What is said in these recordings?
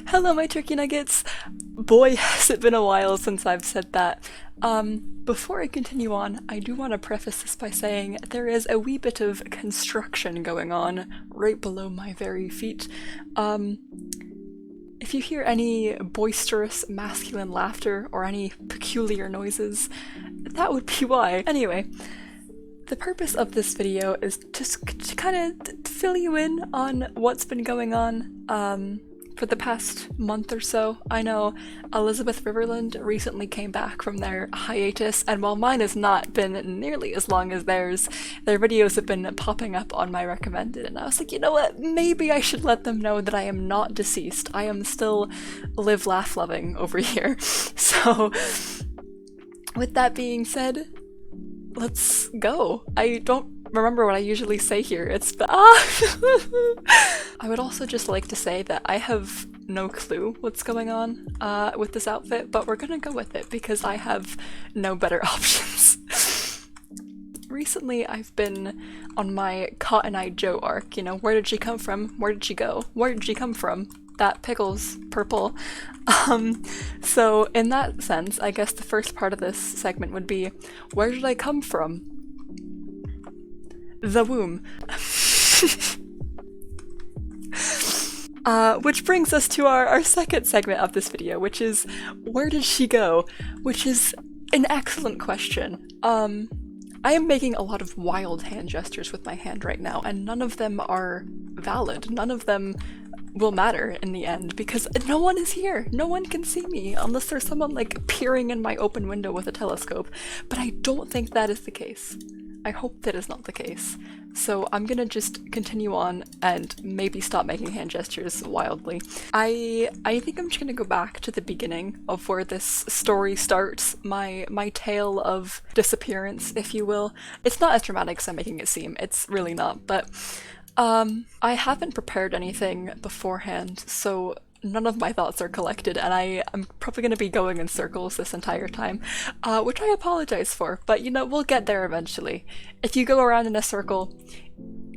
Hello, my turkey nuggets! Boy, has it been a while since I've said that. Before I continue on, I do want to preface this by saying there is a wee bit of construction going on right below my very feet. If you hear any boisterous masculine laughter or any peculiar noises, that would be why. Anyway, the purpose of this video is just to kind of fill you in on what's been going on for the past month or so. I know Elizabeth Riverland recently came back from their hiatus, and while mine has not been nearly as long as theirs, their videos have been popping up on my recommended, and I was like, you know what, maybe I should let them know that I am not deceased. I am still live, laugh, loving over here. So, with that being said, let's go. I don't remember what I usually say here. It's I would also just like to say that I have no clue what's going on with this outfit, but we're gonna go with it because I have no better options. Recently I've been on my Cotton Eye Joe arc, you know, where did she come from? Where did she go? Where did she come from? That pickle's purple. So in that sense, I guess the first part of this segment would be, where did I come from? The womb. Which brings us to our second segment of this video, which is, where did she go? Which is an excellent question. I am making a lot of wild hand gestures with my hand right now, and none of them are valid. None of them will matter in the end, because no one is here. No one can see me, unless there's someone like peering in my open window with a telescope. But I don't think that is the case. I hope that is not the case. So I'm gonna just continue on and maybe stop making hand gestures wildly. I think I'm just gonna go back to the beginning of where this story starts, my tale of disappearance, if you will. It's not as dramatic as I'm making it seem, it's really not, but I haven't prepared anything beforehand, so none of my thoughts are collected, and I'm probably going to be going in circles this entire time, which I apologize for, but you know, we'll get there eventually. If you go around in a circle,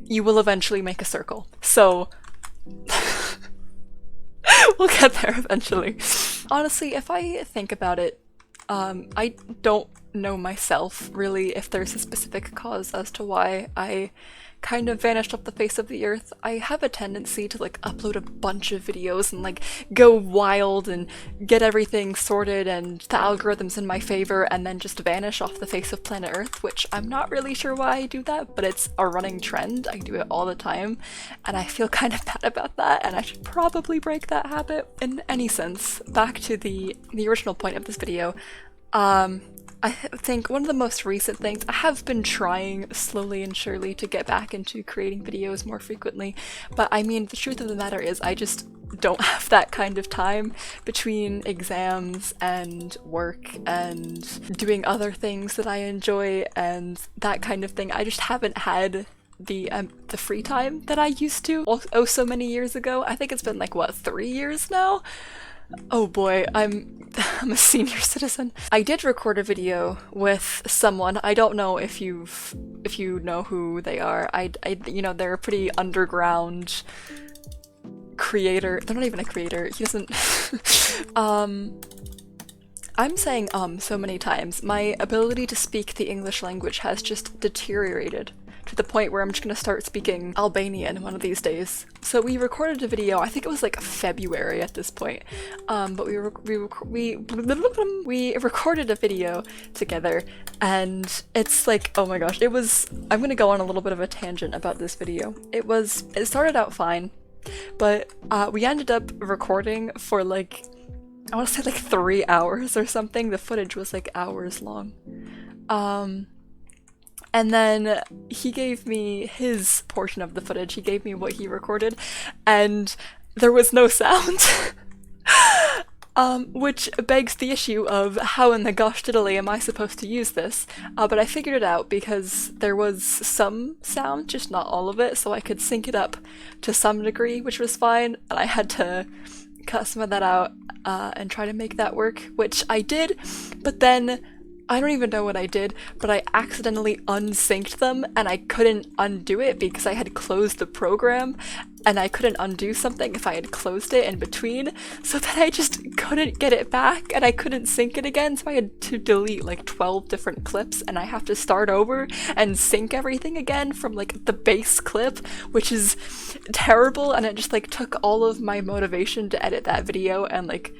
you will eventually make a circle, so we'll get there eventually. Honestly, if I think about it, I don't know myself, really, if there's a specific cause as to why I kind of vanished off the face of the earth. I have a tendency to like upload a bunch of videos and like go wild and get everything sorted and the algorithms in my favor and then just vanish off the face of planet Earth, which I'm not really sure why I do that, but it's a running trend. I do it all the time and I feel kind of bad about that, and I should probably break that habit. In any sense, back to the original point of this video, I think one of the most recent things, I have been trying slowly and surely to get back into creating videos more frequently, but I mean, the truth of the matter is I just don't have that kind of time between exams and work and doing other things that I enjoy and that kind of thing. I just haven't had the free time that I used to oh so many years ago. I think it's been like, what, 3 years now? Oh boy, I'm a senior citizen. I did record a video with someone. I don't know if you know who they are. I you know, they're a pretty underground creator. They're not even a creator. He doesn't I'm saying so many times. My ability to speak the English language has just deteriorated to the point where I'm just gonna start speaking Albanian one of these days. So we recorded a video, I think it was like February at this point, but we recorded a video together, and it's like, oh my gosh, it was, I'm gonna go on a little bit of a tangent about this video. It started out fine, but we ended up recording for like, I want to say like 3 hours or something. The footage was like hours long. And then he gave me his portion of the footage. He gave me what he recorded, and there was no sound. Which begs the issue of how in the gosh diddly am I supposed to use this? But I figured it out because there was some sound, just not all of it, so I could sync it up to some degree, which was fine, and I had to cut some of that out and try to make that work, which I did, but then I don't even know what I did, but I accidentally unsynced them and I couldn't undo it because I had closed the program, and I couldn't undo something if I had closed it in between, so that I just couldn't get it back and I couldn't sync it again, so I had to delete like 12 different clips and I have to start over and sync everything again from like the base clip, which is terrible, and it just like took all of my motivation to edit that video and like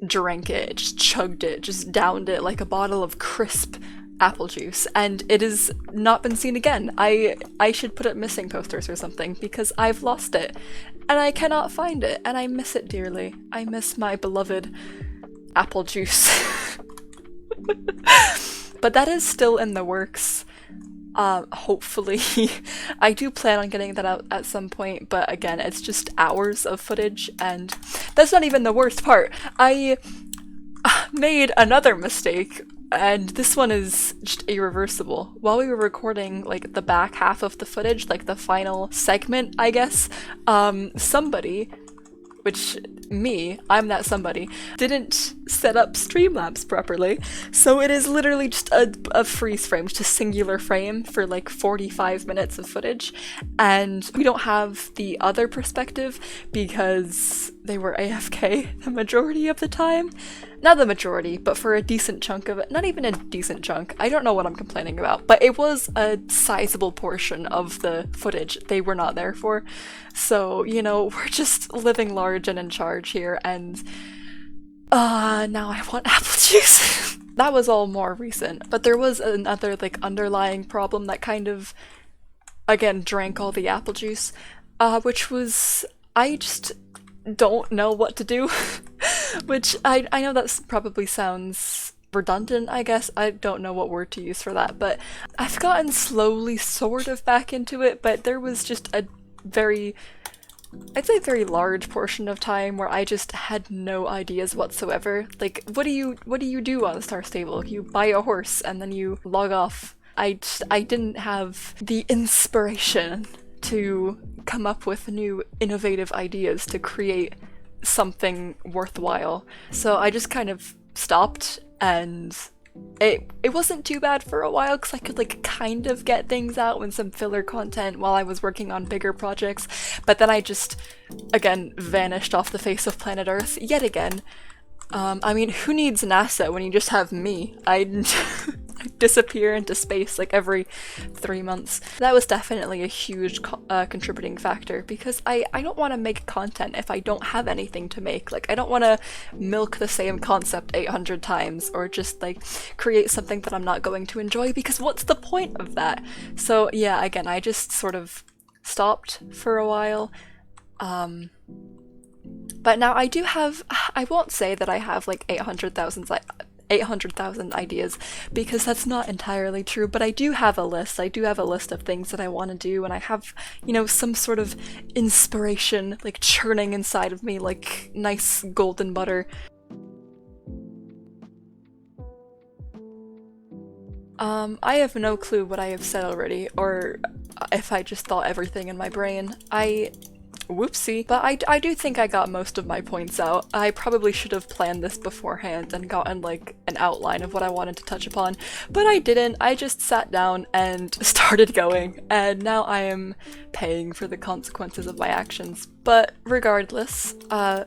drank it, just chugged it, just downed it like a bottle of crisp apple juice, and it has not been seen again. I should put up missing posters or something because I've lost it and I cannot find it and I miss it dearly. I miss my beloved apple juice. But that is still in the works. Hopefully. I do plan on getting that out at some point, but again, it's just hours of footage, and that's not even the worst part. I made another mistake, and this one is just irreversible. While we were recording like the back half of the footage, like the final segment, I guess, somebody, which me, I'm that somebody, didn't set up Streamlabs properly, so it is literally just a freeze frame, just a singular frame for like 45 minutes of footage, and we don't have the other perspective because they were AFK the majority of the time. Not the majority, but for a decent chunk of it. Not even a decent chunk. I don't know what I'm complaining about, but it was a sizable portion of the footage they were not there for. So, you know, we're just living large and in charge here, and now I want apple juice. That was all more recent, but there was another like underlying problem that kind of, again, drank all the apple juice, which was I just don't know what to do. Which I know that probably sounds redundant, I guess. I don't know what word to use for that, but I've gotten slowly sort of back into it, but there was just a very, I'd say very large portion of time where I just had no ideas whatsoever. Like, what do you do on Star Stable? You buy a horse and then you log off. I didn't have the inspiration to come up with new innovative ideas to create something worthwhile. So I just kind of stopped, and it wasn't too bad for a while because I could like kind of get things out with some filler content while I was working on bigger projects, but then I just again vanished off the face of planet Earth yet again. I mean, who needs NASA when you just have me? I disappear into space like every 3 months. That was definitely a huge contributing factor, because I don't want to make content if I don't have anything to make. Like, I don't want to milk the same concept 800 times or just like create something that I'm not going to enjoy, because what's the point of that? So yeah, again, I just sort of stopped for a while. But now I do have, I won't say that I have like 800,000 ideas, because that's not entirely true, but I do have a list. I do have a list of things that I want to do, and I have, you know, some sort of inspiration like churning inside of me like nice golden butter. I have no clue what I have said already, or if I just thought everything in my brain. Whoopsie. But I do think I got most of my points out. I probably should have planned this beforehand and gotten like an outline of what I wanted to touch upon, but I didn't. I just sat down and started going, and now I am paying for the consequences of my actions. But regardless, I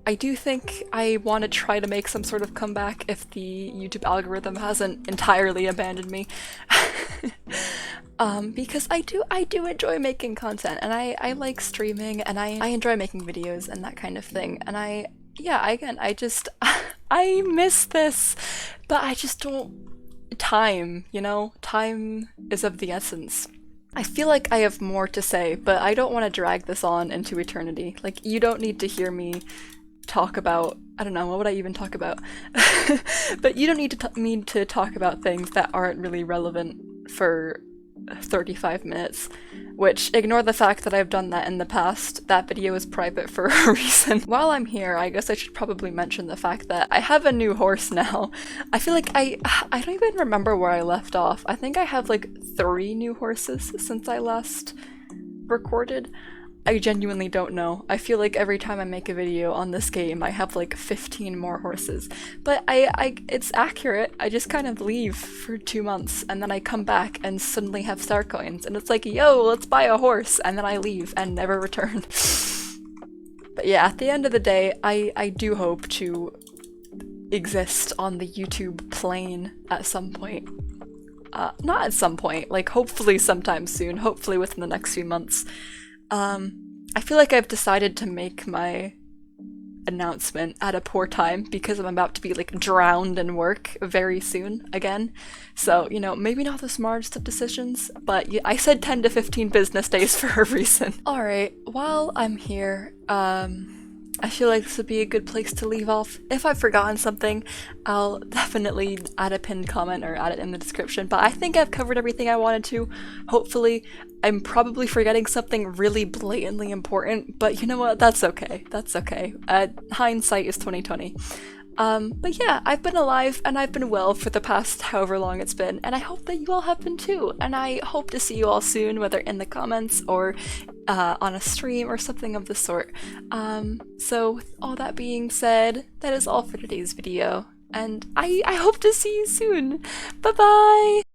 do think I want to try to make some sort of comeback if the YouTube algorithm hasn't entirely abandoned me. Because I do enjoy making content, and I like streaming, and I enjoy making videos and that kind of thing, and I miss this, but I just don't, time, you know? Time is of the essence. I feel like I have more to say, but I don't want to drag this on into eternity. Like, you don't need to hear me talk about, I don't know, what would I even talk about? But you don't need to talk about things that aren't really relevant for 35 minutes, which, ignore the fact that I've done that in the past. That video is private for a reason. While I'm here, I guess I should probably mention the fact that I have a new horse now. I feel like I don't even remember where I left off. I think I have like 3 new horses since I last recorded. I genuinely don't know. I feel like every time I make a video on this game, I have like 15 more horses. But it's accurate. I just kind of leave for 2 months and then I come back and suddenly have star coins. And it's like, yo, let's buy a horse. And then I leave and never return. But yeah, at the end of the day, I do hope to exist on the YouTube plane at some point. Not at some point, like hopefully sometime soon, hopefully within the next few months. I feel like I've decided to make my announcement at a poor time because I'm about to be like drowned in work very soon again. So, you know, maybe not the smartest of decisions, but I said 10 to 15 business days for a reason. Alright, while I'm here, I feel like this would be a good place to leave off. If I've forgotten something, I'll definitely add a pinned comment or add it in the description, but I think I've covered everything I wanted to. Hopefully, I'm probably forgetting something really blatantly important, but you know what? That's okay. That's okay. Hindsight is 2020. But yeah, I've been alive and I've been well for the past however long it's been, and I hope that you all have been too, and I hope to see you all soon, whether in the comments or on a stream or something of the sort. So with all that being said, that is all for today's video, and I hope to see you soon. Bye bye!